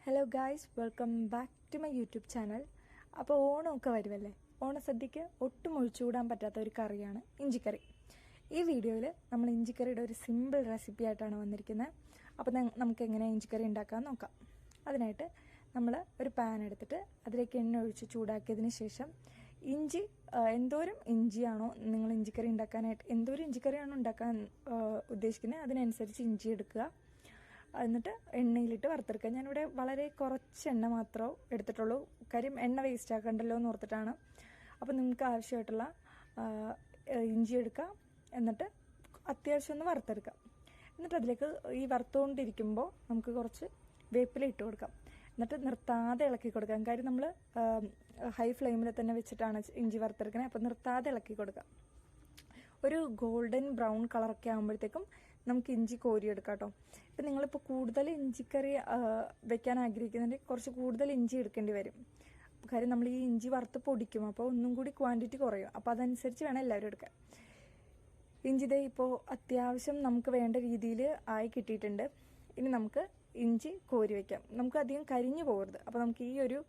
Hello guys, welcome back to my YouTube channel. അപ്പോൾ ഓണമൊക്കെ വരുമല്ലേ. ഓണസദ്യക്ക് ഒട്ടും ഒഴിച്ചുകൂടാൻ പറ്റാത്ത ഒരു കറിയാണ് ഇഞ്ചിക്കറി. ഈ വീഡിയോയിൽ നമ്മൾ ഇഞ്ചിക്കറിയുടെ ഒരു സിമ്പിൾ റെസിപ്പി ആയിട്ടാണ് വന്നിരിക്കുന്നത്. അപ്പോൾ നമുക്ക് എങ്ങനെ ഇഞ്ചിക്കറി ഉണ്ടാക്കാൻ നോക്കാം. അതിനായിട്ട് നമ്മൾ ഒരു പാൻ എടുത്തിട്ട് അതിലേക്ക് എണ്ണ ഒഴിച്ച് ചൂടാക്കിയതിന് ശേഷം ഇഞ്ചി, എന്തോരം ഇഞ്ചിയാണോ നിങ്ങൾ ഇഞ്ചിക്കറി ഉണ്ടാക്കാനായിട്ട്, എന്തോരം ഇഞ്ചിക്കറിയാണോ ഉണ്ടാക്കാൻ ഉദ്ദേശിക്കുന്നത് അതിനനുസരിച്ച് ഇഞ്ചി എടുക്കുക. എന്നിട്ട് എണ്ണയിലിട്ട് വറുത്തെടുക്കുക. ഞാനിവിടെ വളരെ കുറച്ച് എണ്ണ മാത്രമേ എടുത്തിട്ടുള്ളൂ. കാര്യം എണ്ണ വേസ്റ്റ് ആക്കണ്ടല്ലോ എന്ന് ഓർത്തിട്ടാണ്. അപ്പോൾ നിങ്ങൾക്ക് ആവശ്യമായിട്ടുള്ള ഇഞ്ചി എടുക്കുക. എന്നിട്ട് അത്യാവശ്യം ഒന്ന് വറുത്തെടുക്കാം. എന്നിട്ട് അതിലേക്ക് ഈ വറുത്തുകൊണ്ടിരിക്കുമ്പോൾ നമുക്ക് കുറച്ച് വേപ്പില ഇട്ട് കൊടുക്കാം. എന്നിട്ട് നിർത്താതെ ഇളക്കി കൊടുക്കാം. കാര്യം നമ്മൾ ഹൈ ഫ്ലെയിമിൽ തന്നെ വെച്ചിട്ടാണ് ഇഞ്ചി വറുത്തെടുക്കണേ. അപ്പോൾ നിർത്താതെ ഇളക്കി കൊടുക്കാം. ഒരു ഗോൾഡൻ ബ്രൗൺ കളറൊക്കെ ആകുമ്പോഴത്തേക്കും നമുക്ക് ഇഞ്ചി കോരിയെടുക്കാം കേട്ടോ. ഇപ്പം നിങ്ങളിപ്പോൾ കൂടുതൽ ഇഞ്ചിക്കറി വെക്കാൻ ആഗ്രഹിക്കുന്നുണ്ടെങ്കിൽ കുറച്ച് കൂടുതൽ ഇഞ്ചി എടുക്കേണ്ടി വരും. കാര്യം നമ്മൾ ഈ ഇഞ്ചി വറുത്ത് പൊടിക്കും, അപ്പോൾ ഒന്നും കൂടി ക്വാണ്ടിറ്റി കുറയും. അപ്പോൾ അതനുസരിച്ച് വേണം എല്ലാവരും എടുക്കാൻ. ഇഞ്ചി ദേ ഇപ്പോൾ അത്യാവശ്യം നമുക്ക് വേണ്ട രീതിയിൽ ആയി കിട്ടിയിട്ടുണ്ട്. ഇനി നമുക്ക് ഇഞ്ചി കോരി വയ്ക്കാം. നമുക്ക് അധികം കരിഞ്ഞു പോകരുത്. അപ്പോൾ നമുക്ക് ഈ ഒരു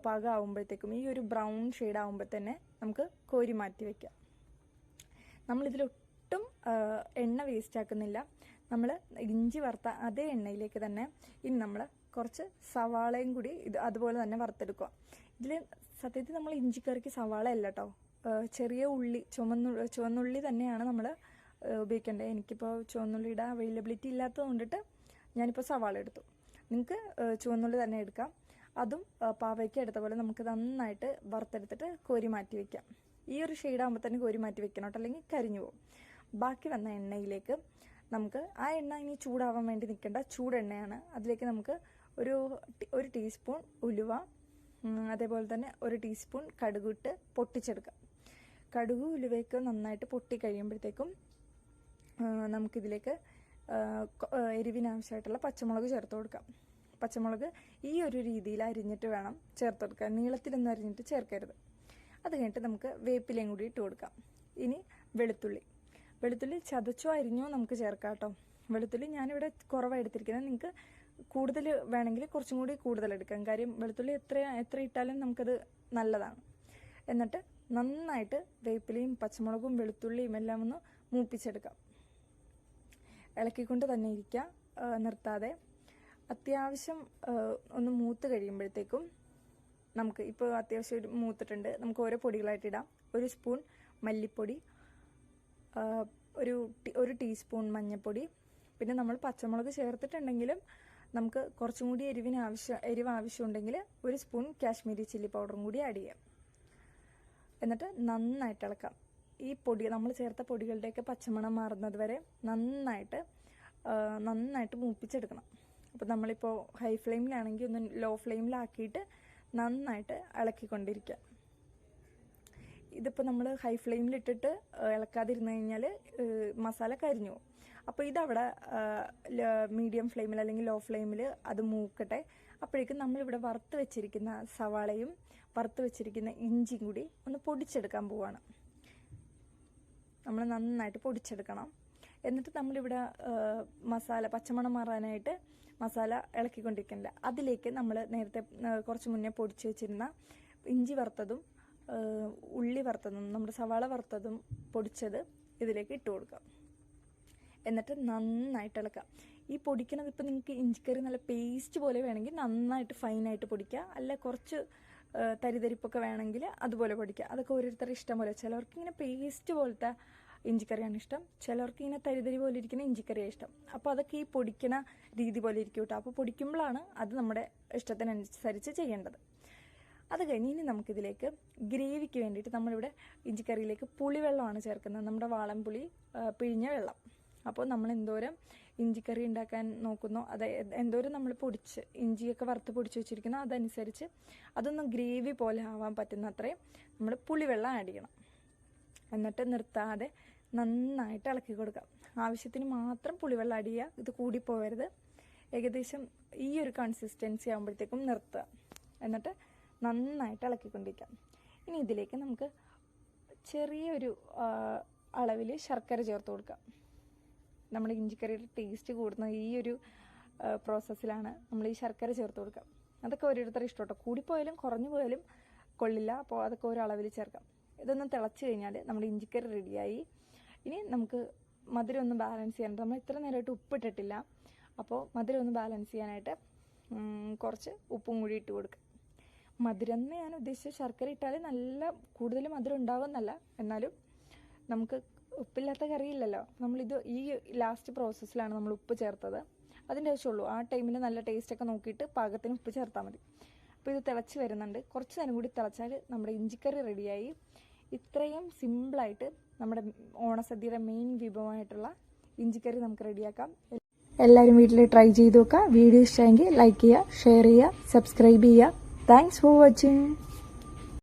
പാകം ആകുമ്പോഴത്തേക്കും, ഈ ഒരു ബ്രൗൺ ഷെയ്ഡ് ആകുമ്പോൾ തന്നെ നമുക്ക് കോരി മാറ്റി വയ്ക്കാം. നമ്മളിതിലൊട്ടും എണ്ണ വേസ്റ്റ് ആക്കുന്നില്ല. നമ്മൾ ഇഞ്ചി വറുത്ത അതേ എണ്ണയിലേക്ക് തന്നെ ഇനി നമ്മൾ കുറച്ച് സവാളയും കൂടി അതുപോലെ തന്നെ വറുത്തെടുക്കുക. ഇതിൽ സത്യത്തിൽ നമ്മൾ ഇഞ്ചിക്കറിക്ക് സവാള അല്ല കേട്ടോ, ചെറിയ ഉള്ളി, ചുവന്നുള്ളി തന്നെയാണ് നമ്മൾ ഉപയോഗിക്കേണ്ടത്. എനിക്കിപ്പോൾ ചുവന്നുള്ളിയുടെ അവൈലബിലിറ്റി ഇല്ലാത്തത് കൊണ്ടിട്ട് ഞാനിപ്പോൾ സവാള എടുത്തു. നിങ്ങൾക്ക് ചുവന്നുള്ളി തന്നെ എടുക്കാം. അതും പാവയ്ക്ക് എടുത്ത പോലെ നമുക്ക് നന്നായിട്ട് വറുത്തെടുത്തിട്ട് കോരി മാറ്റി വയ്ക്കാം. ഈ ഒരു ഷെയ്ഡ് ആകുമ്പോൾ തന്നെ കോരി മാറ്റി വെക്കണം കേട്ടോ, അല്ലെങ്കിൽ കരിഞ്ഞു പോകും. ബാക്കി വന്ന എണ്ണയിലേക്ക് നമുക്ക്, ആ എണ്ണ ഇനി ചൂടാവാൻ വേണ്ടി നിൽക്കേണ്ട, ചൂടെണ്ണയാണ്. അതിലേക്ക് നമുക്ക് ഒരു ടീസ്പൂൺ ഉലുവ, അതേപോലെ തന്നെ ഒരു ടീസ്പൂൺ കടുകിട്ട് പൊട്ടിച്ചെടുക്കാം. കടുക് ഉലുവയ്ക്ക് നന്നായിട്ട് പൊട്ടി കഴിയുമ്പോഴത്തേക്കും നമുക്കിതിലേക്ക് എരിവിനാവശ്യമായിട്ടുള്ള പച്ചമുളക് ചേർത്ത് കൊടുക്കാം. പച്ചമുളക് ഈ ഒരു രീതിയിൽ അരിഞ്ഞിട്ട് വേണം ചേർത്ത് കൊടുക്കാൻ. നീളത്തിലൊന്നും അരിഞ്ഞിട്ട് ചേർക്കരുത്. അത് കഴിഞ്ഞിട്ട് നമുക്ക് വേപ്പിലയും കൂടി ഇട്ട് കൊടുക്കാം. ഇനി വെളുത്തുള്ളി ചതച്ചോ അരിഞ്ഞോ നമുക്ക് ചേർക്കാം കേട്ടോ. വെളുത്തുള്ളി ഞാനിവിടെ കുറവാണ് എടുത്തിരിക്കുന്നത്. നിങ്ങൾക്ക് കൂടുതൽ വേണമെങ്കിൽ കുറച്ചും കൂടി കൂടുതൽ എടുക്കാം. കാര്യം വെളുത്തുള്ളി എത്ര ഇട്ടാലും നമുക്കത് നല്ലതാണ്. എന്നിട്ട് നന്നായിട്ട് വേപ്പിലയും പച്ചമുളകും വെളുത്തുള്ളിയും എല്ലാം ഒന്ന് മൂപ്പിച്ചെടുക്കാം. ഇളക്കിക്കൊണ്ട് തന്നെ ഇരിക്കുക, നിർത്താതെ. അത്യാവശ്യം ഒന്ന് മൂത്ത് കഴിയുമ്പോഴത്തേക്കും നമുക്ക്, ഇപ്പോൾ അത്യാവശ്യം ഒരു മൂത്തിട്ടുണ്ട്, നമുക്ക് ഓരോ പൊടികളായിട്ട് ഇടാം. ഒരു സ്പൂൺ മല്ലിപ്പൊടി, ഒരു ടീസ്പൂൺ മഞ്ഞൾപ്പൊടി, പിന്നെ നമ്മൾ പച്ചമുളക് ചേർത്തിട്ടുണ്ടെങ്കിലും നമുക്ക് കുറച്ചും കൂടി എരിവ് ആവശ്യമുണ്ടെങ്കിൽ ഒരു സ്പൂൺ കാശ്മീരി ചില്ലി പൗഡറും കൂടി ആഡ് ചെയ്യാം. എന്നിട്ട് നന്നായിട്ട് ഇളക്കാം. ഈ നമ്മൾ ചേർത്ത പൊടികളുടെയൊക്കെ പച്ചമണം മാറുന്നത് വരെ നന്നായിട്ട് മൂപ്പിച്ചെടുക്കണം. അപ്പോൾ നമ്മളിപ്പോൾ ഹൈ ഫ്ലെയിമിലാണെങ്കിൽ ഒന്ന് ലോ ഫ്ലെയിമിലാക്കിയിട്ട് നന്നായിട്ട് ഇളക്കിക്കൊണ്ടിരിക്കുക. ഇതിപ്പോൾ നമ്മൾ ഹൈ ഫ്ലെയിമിലിട്ടിട്ട് ഇളക്കാതിരുന്ന് കഴിഞ്ഞാൽ മസാല കരിഞ്ഞു പോകും. അപ്പോൾ ഇതവിടെ മീഡിയം ഫ്ലെയിമിൽ അല്ലെങ്കിൽ ലോ ഫ്ലെയിമിൽ അത് മൂക്കട്ടെ. അപ്പോഴേക്കും നമ്മളിവിടെ വറുത്ത് വെച്ചിരിക്കുന്ന സവാളയും വറുത്ത് വെച്ചിരിക്കുന്ന ഇഞ്ചിയും കൂടി ഒന്ന് പൊടിച്ചെടുക്കാൻ പോവാണ്. നമ്മൾ നന്നായിട്ട് പൊടിച്ചെടുക്കണം. എന്നിട്ട് നമ്മളിവിടെ മസാല പച്ചമണം മാറാനായിട്ട് മസാല ഇളക്കിക്കൊണ്ടിരിക്കുന്നില്ല. അതിലേക്ക് നമ്മൾ നേരത്തെ കുറച്ച് മുന്നേ പൊടിച്ച് വെച്ചിരുന്ന ഇഞ്ചി വറുത്തതും ഉള്ളി വറുത്തതും നമ്മുടെ സവാള വറുത്തതും പൊടിച്ചത് ഇതിലേക്ക് ഇട്ട് കൊടുക്കാം. എന്നിട്ട് നന്നായിട്ട് ഇളക്കാം. ഈ പൊടിക്കണത് ഇപ്പോൾ നിങ്ങൾക്ക് ഇഞ്ചിക്കറി നല്ല പേസ്റ്റ് പോലെ വേണമെങ്കിൽ നന്നായിട്ട് ഫൈനായിട്ട് പൊടിക്കുക. അല്ല കുറച്ച് തരിതരിപ്പൊക്കെ വേണമെങ്കിൽ അതുപോലെ പൊടിക്കുക. അതൊക്കെ ഓരോരുത്തരുടെ ഇഷ്ടം പോലെ. ചിലവർക്ക് ഇങ്ങനെ പേസ്റ്റ് പോലത്തെ ഇഞ്ചിക്കറിയാണ് ഇഷ്ടം, ചിലർക്ക് ഇങ്ങനെ തരിതരി പോലെ ഇരിക്കുന്ന ഇഞ്ചിക്കറിയാണ് ഇഷ്ടം. അപ്പോൾ അതൊക്കെ ഈ പൊടിക്കണ രീതി പോലെ ഇരിക്കും കേട്ടോ. അപ്പോൾ പൊടിക്കുമ്പോഴാണ് അത് നമ്മുടെ ഇഷ്ടത്തിനനുസരിച്ച് ചെയ്യേണ്ടത്. അത് കഴിഞ്ഞ് ഇനി നമുക്കിതിലേക്ക് ഗ്രേവിക്ക് വേണ്ടിയിട്ട് നമ്മളിവിടെ ഇഞ്ചിക്കറിയിലേക്ക് പുളിവെള്ളമാണ് ചേർക്കുന്നത്. നമ്മുടെ വാളൻപുളി പിഴിഞ്ഞ വെള്ളം. അപ്പോൾ നമ്മൾ എന്തോരം ഇഞ്ചിക്കറി ഉണ്ടാക്കാൻ നോക്കുന്നോ, എന്തോരം നമ്മൾ ഇഞ്ചിയൊക്കെ വറുത്ത് പൊടിച്ച് വെച്ചിരിക്കുന്നോ അതനുസരിച്ച് അതൊന്ന് ഗ്രേവി പോലെ ആവാൻ പറ്റുന്ന അത്രയും നമ്മൾ പുളിവെള്ളം ആഡ് ചെയ്യണം. എന്നിട്ട് നിർത്താതെ നന്നായിട്ട് ഇളക്കി കൊടുക്കാം. ആവശ്യത്തിന് മാത്രം പുളിവെള്ളം ആഡ് ചെയ്യുക. ഇത് കൂടിപ്പോകരുത്. ഏകദേശം ഈ ഒരു കൺസിസ്റ്റൻസി ആകുമ്പോഴത്തേക്കും നിർത്തുക. എന്നിട്ട് നന്നായിട്ട് ഇളക്കിക്കൊണ്ടിരിക്കാം. ഇനി ഇതിലേക്ക് നമുക്ക് ചെറിയൊരു അളവിൽ ശർക്കര ചേർത്ത് കൊടുക്കാം. നമ്മുടെ ഇഞ്ചിക്കറിയുടെ ടേസ്റ്റ് കൂടുന്ന ഈ ഒരു പ്രോസസ്സിലാണ് നമ്മൾ ഈ ശർക്കര ചേർത്ത് കൊടുക്കുക. അതൊക്കെ ഓരോരുത്തർ ഇഷ്ടം. കൂടിപ്പോയാലും കുറഞ്ഞു പോയാലും കൊള്ളില്ല. അപ്പോൾ അതൊക്കെ ഓരോ അളവിൽ ചേർക്കാം. ഇതൊന്ന് തിളച്ച് കഴിഞ്ഞാൽ നമ്മുടെ ഇഞ്ചിക്കറി റെഡിയായി. ഇനി നമുക്ക് മധുരം ഒന്ന് ബാലൻസ് ചെയ്യാനായിട്ട്, നമ്മൾ ഇത്ര നേരമായിട്ട് ഉപ്പിട്ടിട്ടില്ല, അപ്പോൾ മധുരം ഒന്ന് ബാലൻസ് ചെയ്യാനായിട്ട് കുറച്ച് ഉപ്പും കൂടി ഇട്ട് കൊടുക്കുക. മധുരം എന്ന് ഞാൻ ഉദ്ദേശിച്ച ശർക്കര ഇട്ടാൽ നല്ല കൂടുതൽ മധുരം ഉണ്ടാവുമെന്നല്ല, എന്നാലും നമുക്ക് ഉപ്പില്ലാത്ത കറിയില്ലല്ലോ. നമ്മളിത് ഈ ലാസ്റ്റ് പ്രോസസ്സിലാണ് നമ്മൾ ഉപ്പ് ചേർത്തത്. അതിൻ്റെ ആവശ്യമുള്ളൂ. ആ ടൈമിൽ നല്ല ടേസ്റ്റൊക്കെ നോക്കിയിട്ട് പാകത്തിന് ഉപ്പ് ചേർത്താൽ മതി. അപ്പോൾ ഇത് തിളച്ച് വരുന്നുണ്ട്. കുറച്ച് നേരം കൂടി തിളച്ചാൽ നമ്മുടെ ഇഞ്ചിക്കറി റെഡിയായി. ഇത്രയും സിമ്പിളായിട്ട് നമ്മുടെ ഓണസദ്യയുടെ മെയിൻ വിഭവമായിട്ടുള്ള ഇഞ്ചിക്കറി നമുക്ക് റെഡിയാക്കാം. എല്ലാവരും വീട്ടിൽ ട്രൈ ചെയ്ത് നോക്കുക. വീഡിയോ ഇഷ്ടമെങ്കിൽ ലൈക്ക് ചെയ്യുക, ഷെയർ ചെയ്യുക, സബ്സ്ക്രൈബ് ചെയ്യുക. Thanks for watching.